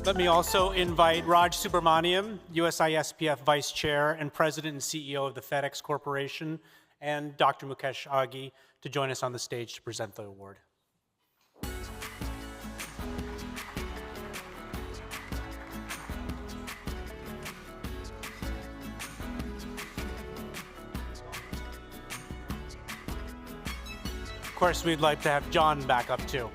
Let me also invite Raj Subramaniam, USISPF Vice Chair and President and CEO of the FedEx Corporation, and Dr. Mukesh Aghi to join us on the stage to present the award. Of course, we'd like to have John back up too.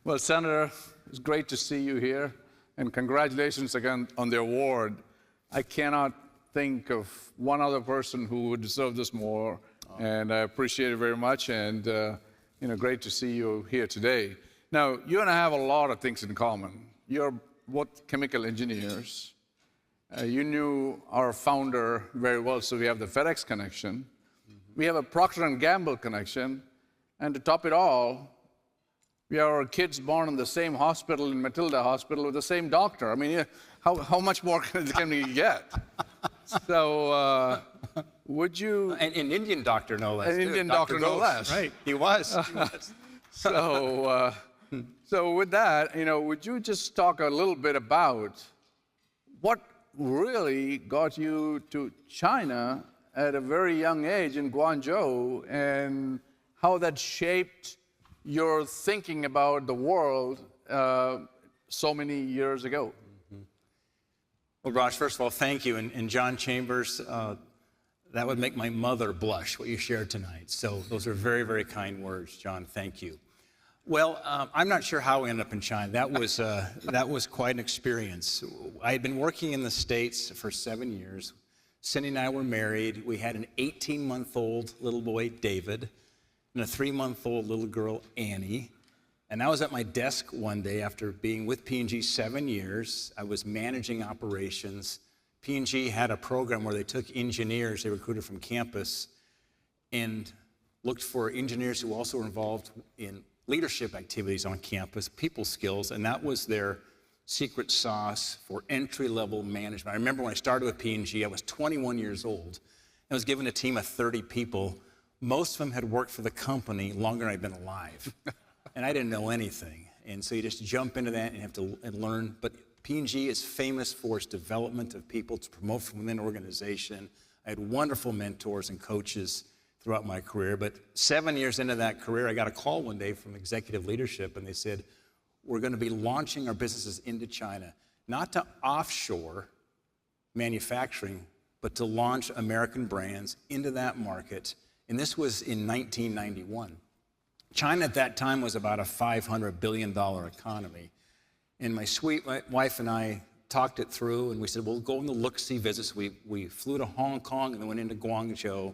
Well, Senator, it's great to see you here, and congratulations again on the award. I cannot think of one other person who would deserve this more, and I appreciate it very much, and great to see you here today. Now, you and I have a lot of things in common. You're both chemical engineers. You knew our founder very well, so we have the FedEx connection. We have a Procter & Gamble connection, and to top it all, we are kids born in the same hospital, in Matilda Hospital, with the same doctor. I mean, how much more can we get? So, would you... An Indian doctor, no less. An Indian doctor, no less. Right, he was. So with that, would you just talk a little bit about what really got you to China at a very young age in Guangzhou, and how that shaped your thinking about the world so many years ago? Well, Raj, first of all, thank you. And John Chambers, that would make my mother blush, what you shared tonight. So those are very, very kind words, John. Thank you. Well, I'm not sure how we ended up in China. That was quite an experience. I had been working in the States for 7 years. Cindy and I were married. We had an 18-month-old little boy, David, and a 3-month-old little girl, Annie. And I was at my desk one day after being with P&G 7 years. I was managing operations. P&G had a program where they took engineers they recruited from campus and looked for engineers who also were involved in leadership activities on campus, people skills, and that was their secret sauce for entry-level management. I remember when I started with P&G, I was 21 years old. I was given a team of 30 people. Most of them had worked for the company longer than I'd been alive, and I didn't know anything. And so you just jump into that and you have to learn. But P&G is famous for its development of people to promote from within an organization. I had wonderful mentors and coaches throughout my career. But 7 years into that career, I got a call one day from executive leadership, and they said, we're going to be launching our businesses into China, not to offshore manufacturing, but to launch American brands into that market. And this was in 1991. China at that time was about a $500 billion economy. And my sweet wife and I talked it through, and we said, we'll go on the look-see visits. We flew to Hong Kong and then went into Guangzhou.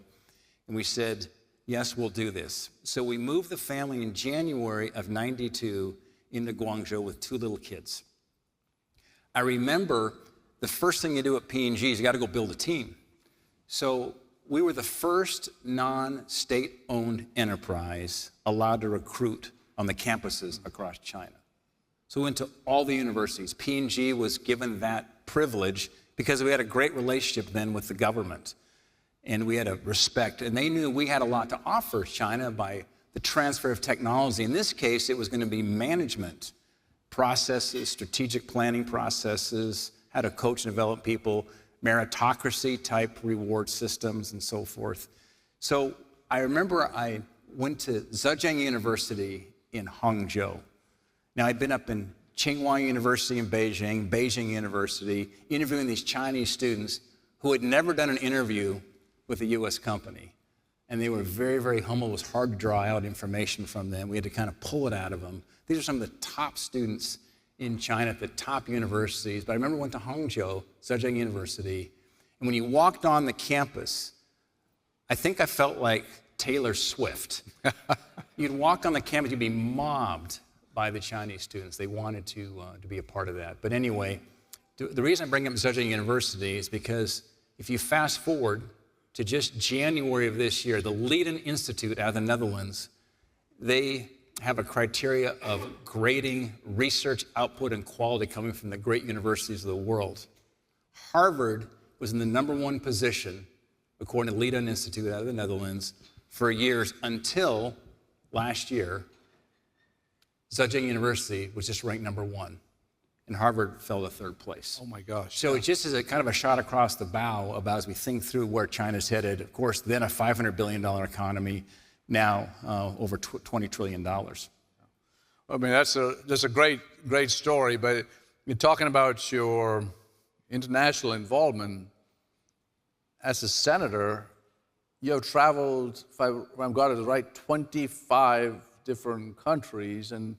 And we said, yes, we'll do this. So we moved the family in January of '92 into Guangzhou with 2 little kids. I remember the first thing you do at P&G is you got to go build a team. So we were the first non-state-owned enterprise allowed to recruit on the campuses across China. So we went to all the universities. P&G was given that privilege because we had a great relationship then with the government. And we had a respect. And they knew we had a lot to offer China by the transfer of technology. In this case, it was going to be management processes, strategic planning processes, how to coach and develop people, meritocracy-type reward systems, and so forth. So I remember I went to Zhejiang University in Hangzhou. Now, I'd been up in Tsinghua University in Beijing, Beijing University, interviewing these Chinese students who had never done an interview with a U.S. company. And they were very, very humble. It was hard to draw out information from them. We had to kind of pull it out of them. These are some of the top students in China at the top universities. But I remember I went to Hangzhou, Zhejiang University, and when you walked on the campus, I think I felt like Taylor Swift. You'd walk on the campus, you'd be mobbed by the Chinese students. They wanted to be a part of that. But anyway, the reason I bring up Zhejiang University is because if you fast forward to just January of this year, the Leiden Institute out of the Netherlands, they have a criteria of grading research output and quality coming from the great universities of the world. Harvard was in the #1 position, according to Leiden Institute out of the Netherlands, for years until last year. Zhejiang University was just ranked #1, and Harvard fell to 3rd place. Oh my gosh. So it just is a kind of a shot across the bow about as we think through where China's headed. Of course, then a $500 billion economy, now over $20 trillion. I mean, that's a great story, but you're talking about your international involvement. As a senator, you have traveled, if I've got it right, 25 different countries, and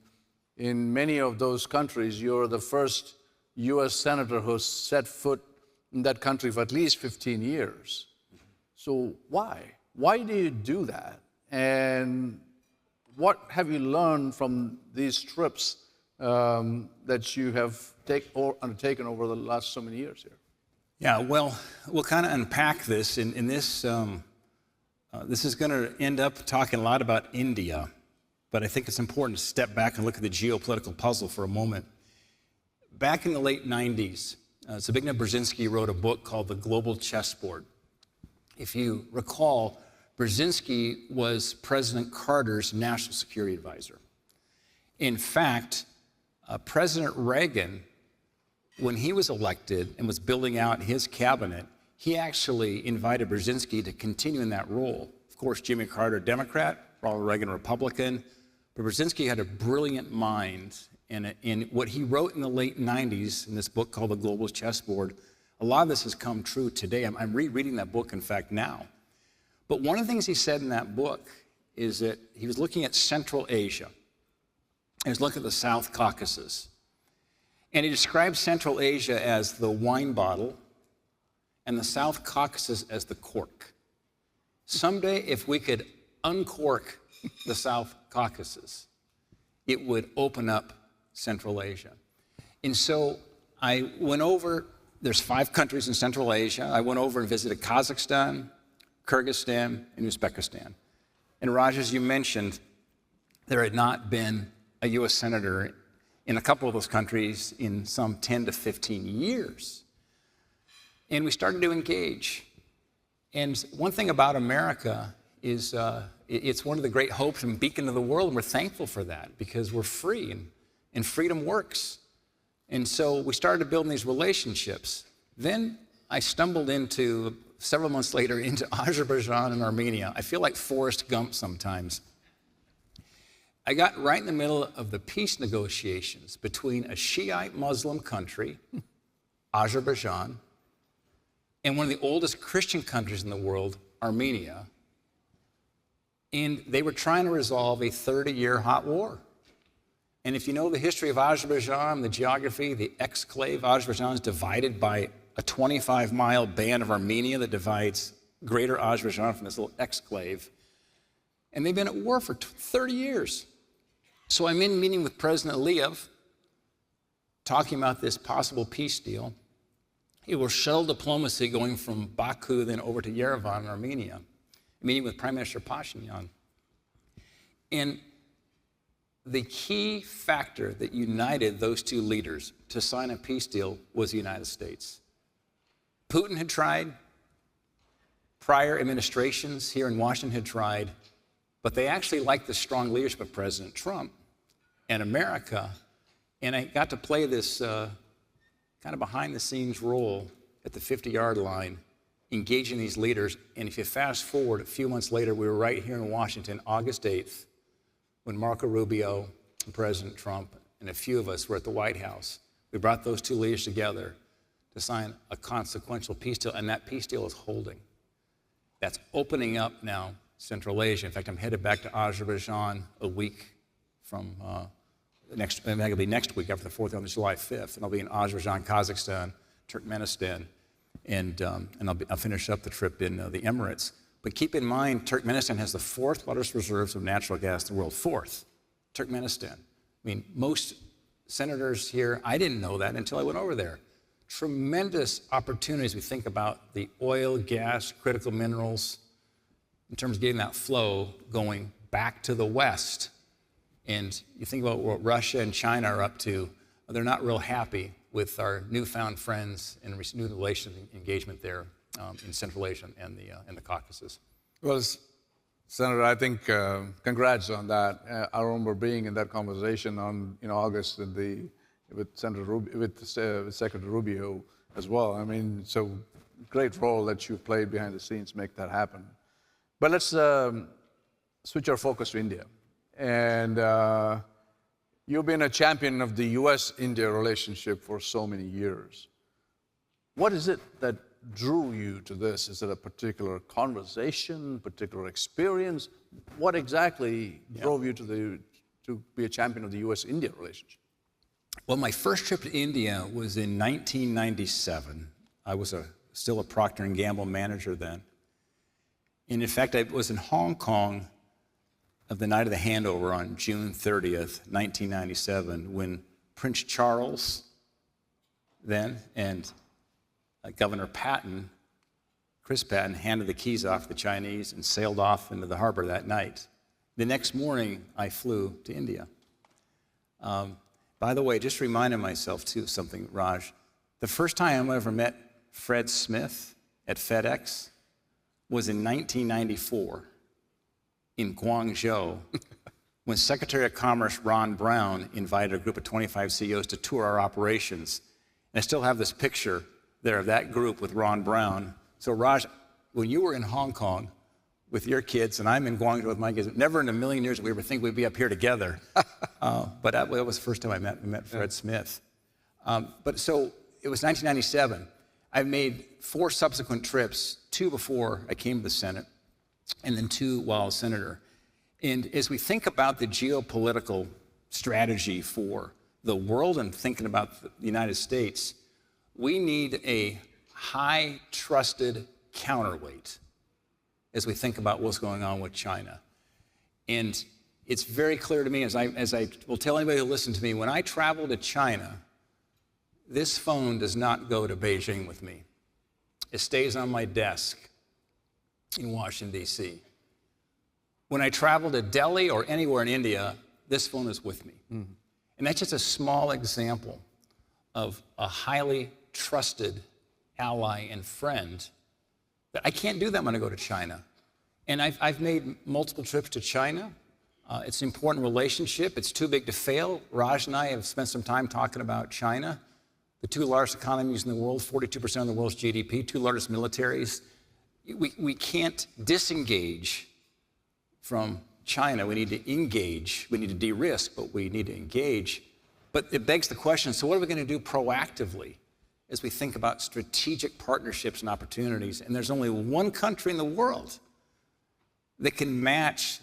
in many of those countries, you're the first U.S. senator who's set foot in that country for at least 15 years. So why? Why do you do that? And what have you learned from these trips that you have undertaken over the last so many years here? Yeah, well, we'll kind of unpack this. In this, this is going to end up talking a lot about India, but I think it's important to step back and look at the geopolitical puzzle for a moment. Back in the late 90s, Zbigniew Brzezinski wrote a book called The Global Chessboard. If you recall, Brzezinski was President Carter's national security advisor. In fact, President Reagan, when he was elected and was building out his cabinet, he actually invited Brzezinski to continue in that role. Of course, Jimmy Carter, Democrat, Ronald Reagan, Republican, but Brzezinski had a brilliant mind, and in what he wrote in the late 90s in this book called The Global Chessboard, a lot of this has come true today. I'm rereading that book, in fact, now. But one of the things he said in that book is that he was looking at Central Asia. He was looking at the South Caucasus. And he described Central Asia as the wine bottle and the South Caucasus as the cork. Someday, if we could uncork the South Caucasus, it would open up Central Asia. And so I went over, there's 5 countries in Central Asia. I went over and visited Kazakhstan, Kyrgyzstan, and Uzbekistan. And Raj, as you mentioned, there had not been a U.S. senator in a couple of those countries in some 10 to 15 years. And we started to engage. And one thing about America is it's one of the great hopes and beacon of the world, and we're thankful for that because we're free, and freedom works. And so we started building these relationships. Then I stumbled into, several months later, into Azerbaijan and Armenia. I feel like Forrest Gump sometimes. I got right in the middle of the peace negotiations between a Shiite Muslim country, Azerbaijan, and one of the oldest Christian countries in the world, Armenia. And they were trying to resolve a 30-year hot war. And if you know the history of Azerbaijan, the geography, the exclave, Azerbaijan is divided by a 25-mile band of Armenia that divides greater Azerbaijan from this little exclave. And they've been at war for 30 years. So I'm in meeting with President Aliyev, talking about this possible peace deal. It was shuttle diplomacy going from Baku then over to Yerevan in Armenia, meeting with Prime Minister Pashinyan. And the key factor that united those two leaders to sign a peace deal was the United States. Putin had tried, prior administrations here in Washington had tried, but they actually liked the strong leadership of President Trump and America. And I got to play this kind of behind-the-scenes role at the 50-yard line, engaging these leaders. And if you fast forward a few months later, we were right here in Washington, August 8th, when Marco Rubio and President Trump and a few of us were at the White House. We brought those two leaders together to sign a consequential peace deal, and that peace deal is holding. That's opening up now Central Asia. In fact, I'm headed back to Azerbaijan a week from next week after the 4th on July 5th, and I'll be in Azerbaijan, Kazakhstan, Turkmenistan, and I'll finish up the trip in the Emirates. But keep in mind, Turkmenistan has the 4th largest reserves of natural gas in the world. 4th, Turkmenistan. I mean, most senators here, I didn't know that until I went over there. tremendous opportunities. We think about the oil, gas, critical minerals, in terms of getting that flow going back to the West. And you think about what Russia and China are up to, they're not real happy with our newfound friends and renewed relations and engagement there in Central Asia and the Caucasus. Well, Senator, I think congrats on that. I remember being in that conversation on August with Secretary Rubio as well. I mean, so great role that you played behind the scenes to make that happen. But let's switch our focus to India. And you've been a champion of the U.S.-India relationship for so many years. What is it that drew you to this? Is it a particular conversation, particular experience? What exactly drove you to be a champion of the U.S.-India relationship? Well, my first trip to India was in 1997. I was still a Procter & Gamble manager then. And in fact, I was in Hong Kong of the night of the handover on June 30th, 1997, when Prince Charles then and Governor Patton, Chris Patton, handed the keys off to the Chinese and sailed off into the harbor that night. The next morning, I flew to India. By the way, just reminding myself, too, of something, Raj. The first time I ever met Fred Smith at FedEx was in 1994 in Guangzhou when Secretary of Commerce Ron Brown invited a group of 25 CEOs to tour our operations. And I still have this picture there of that group with Ron Brown. So Raj, when you were in Hong Kong with your kids and I'm in Guangzhou with my kids, never in a million years did we ever think we'd be up here together. But that was the first time I met Fred Smith. But so it was 1997. I made 4 subsequent trips, 2 before I came to the Senate, and then 2 while I was senator. And as we think about the geopolitical strategy for the world and thinking about the United States, we need a high trusted counterweight as we think about what's going on with China. And it's very clear to me, as I will tell anybody who listens to me, when I travel to China, this phone does not go to Beijing with me. It stays on my desk in Washington, D.C. When I travel to Delhi or anywhere in India, this phone is with me. Mm-hmm. And that's just a small example of a highly trusted ally and friend that I can't do that when I go to China. And I've made multiple trips to China. It's an important relationship. It's too big to fail. Raj and I have spent some time talking about China. The 2 largest economies in the world, 42% of the world's GDP, 2 largest militaries. We can't disengage from China. We need to engage. We need to de-risk, but we need to engage. But it begs the question, so what are we going to do proactively as we think about strategic partnerships and opportunities? And there's only one country in the world that can match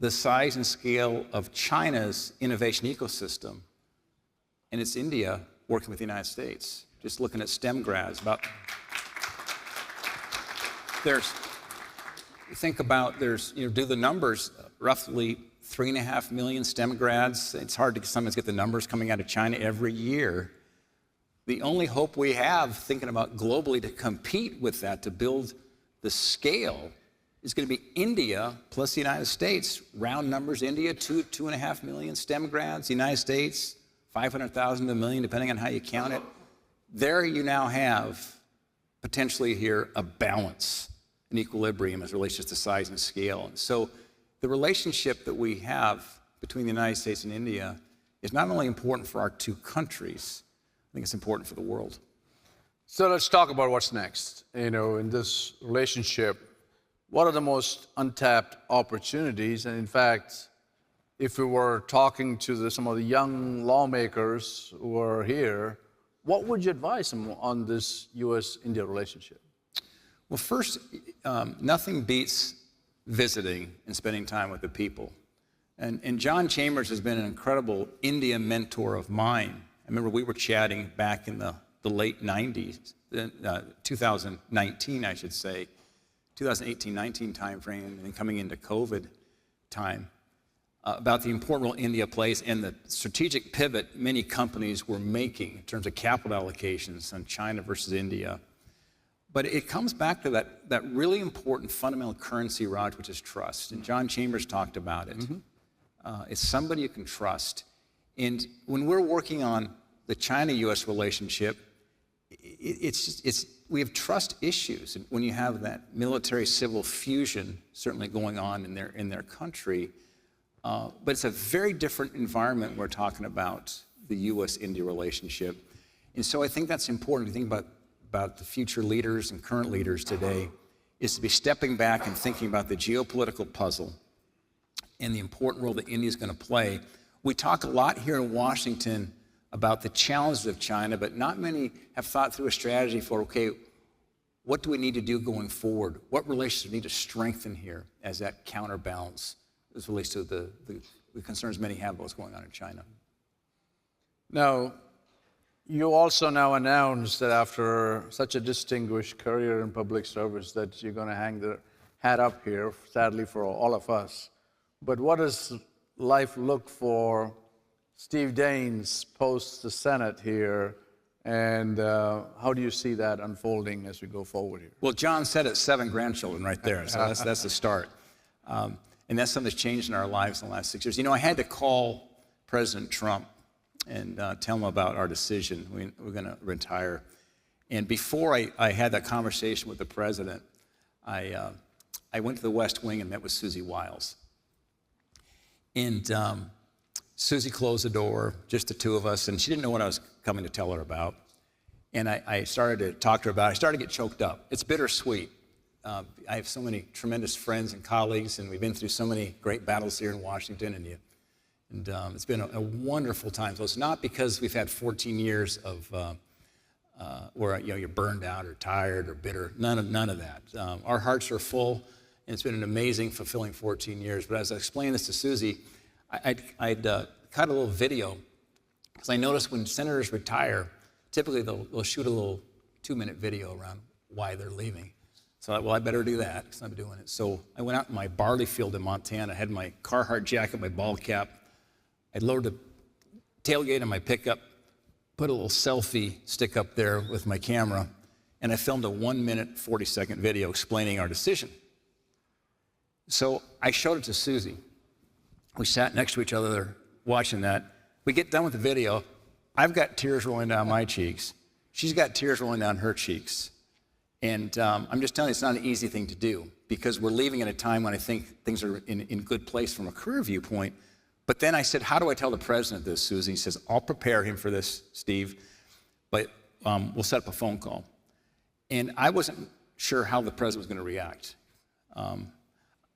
the size and scale of China's innovation ecosystem, and it's India working with the United States. Just looking at STEM grads, do the numbers, roughly 3.5 million STEM grads. It's hard to sometimes get the numbers coming out of China every year. The only hope we have, thinking about globally to compete with that, to build the scale, is going to be India plus the United States. Round numbers, India, 2.5 million STEM grads. The United States, 500,000 to 1 million, depending on how you count it. There you now have, potentially here, a balance, an equilibrium as it relates to size and scale. And so the relationship that we have between the United States and India is not only important for our 2 countries, I think it's important for the world. So let's talk about what's next. In this relationship, what are the most untapped opportunities? And in fact, if we were talking to some of the young lawmakers who are here, what would you advise them on this U.S.-India relationship? Well, first, nothing beats visiting and spending time with the people. And John Chambers has been an incredible India mentor of mine. I remember we were chatting back in the late 90s, 2019, I should say, 2018-19 timeframe, and coming into COVID time. about the important role India plays and the strategic pivot many companies were making in terms of capital allocations on China versus India. But it comes back to that really important fundamental currency, Raj, which is trust. And John Chambers talked about it. It's somebody you can trust. And when we're working on the China-U.S. relationship, we have trust issues. And when you have that military-civil fusion certainly going on in their country, but it's a very different environment we're talking about the U.S.-India relationship. And so I think that's important to think about the future leaders and current leaders today, is to be stepping back and thinking about the geopolitical puzzle and the important role that India is going to play. We talk a lot here in Washington about the challenges of China, but not many have thought through a strategy for, okay, what do we need to do going forward? What relationships need to strengthen here as that counterbalance as relates to the concerns many have about what's going on in China? Now, you also now announced that after such a distinguished career in public service that you're going to hang the hat up here, sadly for all of us. But what does life look for Steve Daines post the Senate here, and how do you see that unfolding as we go forward here? Well, John said it's 7 grandchildren right there, so that's the start. And that's something that's changed in our lives in the last 6 years. You know, I had to call President Trump and tell him about our decision. We're going to retire. And before I had that conversation with the president, I went to the West Wing and met with Susie Wiles. And Susie closed the door, just the two of us, and she didn't know what I was coming to tell her about. And I started to talk to her about it. I started to get choked up. It's bittersweet. I have so many tremendous friends and colleagues, and we've been through so many great battles here in Washington, and it's been a wonderful time. So it's not because we've had 14 years of where you're burned out or tired or bitter. None of that. Our hearts are full, and it's been an amazing, fulfilling 14 years. But as I explained this to Susie, I'd cut a little video, because I noticed when senators retire, typically they'll shoot a little 2-minute video around why they're leaving. So I thought, well, I better do that, because I'm doing it. So I went out in my barley field in Montana, had my Carhartt jacket, my ball cap. I loaded the tailgate of my pickup, put a little selfie stick up there with my camera, and I filmed a 1-minute, 40-second video explaining our decision. So I showed it to Susie. We sat next to each other watching that. We get done with the video. I've got tears rolling down my cheeks. She's got tears rolling down her cheeks. And I'm just telling you, it's not an easy thing to do, because we're leaving at a time when I think things are in good place from a career viewpoint. But then I said, how do I tell the president this, Susie? He says, I'll prepare him for this, Steve, but we'll set up a phone call. And I wasn't sure how the president was going to react. And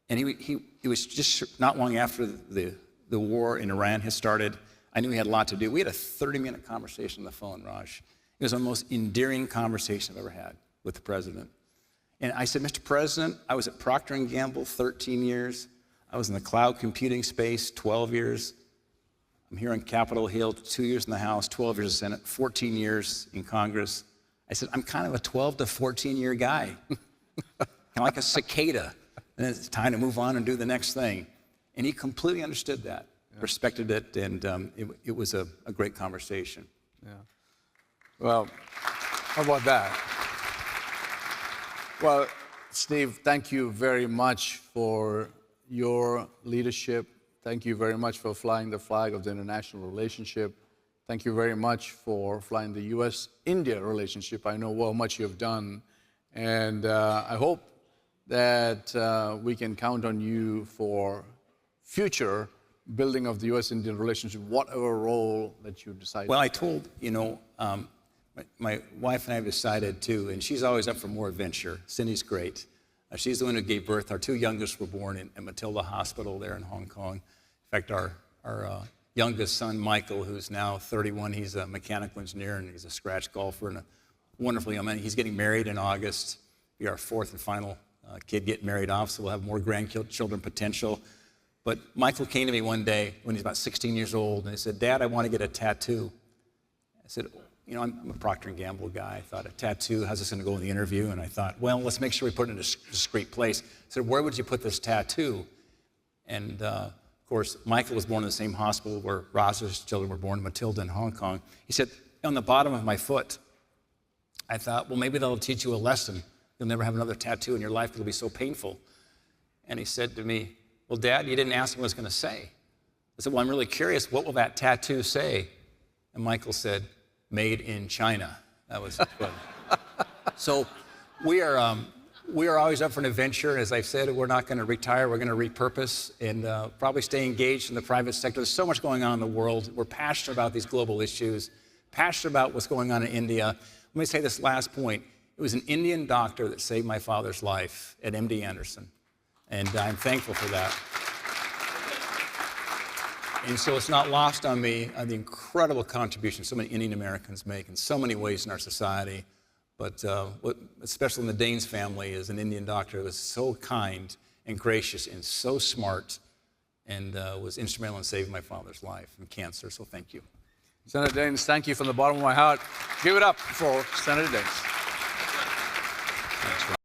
he was just not long after the war in Iran had started. I knew he had a lot to do. We had a 30-minute conversation on the phone, Raj. It was the most endearing conversation I've ever had with the president. And I said, Mr. President, I was at Procter & Gamble 13 years. I was in the cloud computing space 12 years. I'm here on Capitol Hill, 2 years in the House, 12 years in the Senate, 14 years in Congress. I said, I'm kind of a 12 to 14-year guy, kind of like a cicada. And it's time to move on and do the next thing. And he completely understood that, respected it, and it was a great conversation. Yeah. Well, how about that? Well, Steve, thank you very much for your leadership. Thank you very much for flying the flag of the international relationship. Thank you very much for flying the U.S.-India relationship. I know how much you've done, and I hope that we can count on you for future building of the U.S.-Indian relationship, whatever role that you decide. Well, I told, my wife and I have decided too, and she's always up for more adventure. Cindy's great. She's the one who gave birth. Our 2 youngest were born in Matilda Hospital there in Hong Kong. In fact, our youngest son, Michael, who's now 31, he's a mechanical engineer and he's a scratch golfer and a wonderful young man. He's getting married in August. Be our 4th and final kid getting married off, so we'll have more grandchildren potential. But Michael came to me one day when he's about 16 years old, and he said, Dad, I want to get a tattoo. I said, I'm a Procter & Gamble guy. I thought, a tattoo, how's this going to go in the interview? And I thought, well, let's make sure we put it in a discreet place. I said, where would you put this tattoo? And of course, Michael was born in the same hospital where Roz's children were born, Matilda in Hong Kong. He said, on the bottom of my foot, I thought, well, maybe that'll teach you a lesson. You'll never have another tattoo in your life. It'll be so painful. And he said to me, well, Dad, you didn't ask me what I was going to say. I said, well, I'm really curious. What will that tattoo say? And Michael said, made in China. That was good. So we are always up for an adventure. As I've said, we're not going to retire. We're going to repurpose and probably stay engaged in the private sector. There's so much going on in the world. We're passionate about these global issues, passionate about what's going on in India. Let me say this last point. It was an Indian doctor that saved my father's life at MD Anderson, and I'm thankful for that. And so it's not lost on me the incredible contribution so many Indian Americans make in so many ways in our society. But what especially in the Daines family is an Indian doctor who was so kind and gracious and so smart and was instrumental in saving my father's life from cancer. So thank you. Senator Daines, thank you from the bottom of my heart. Give it up for Senator Daines.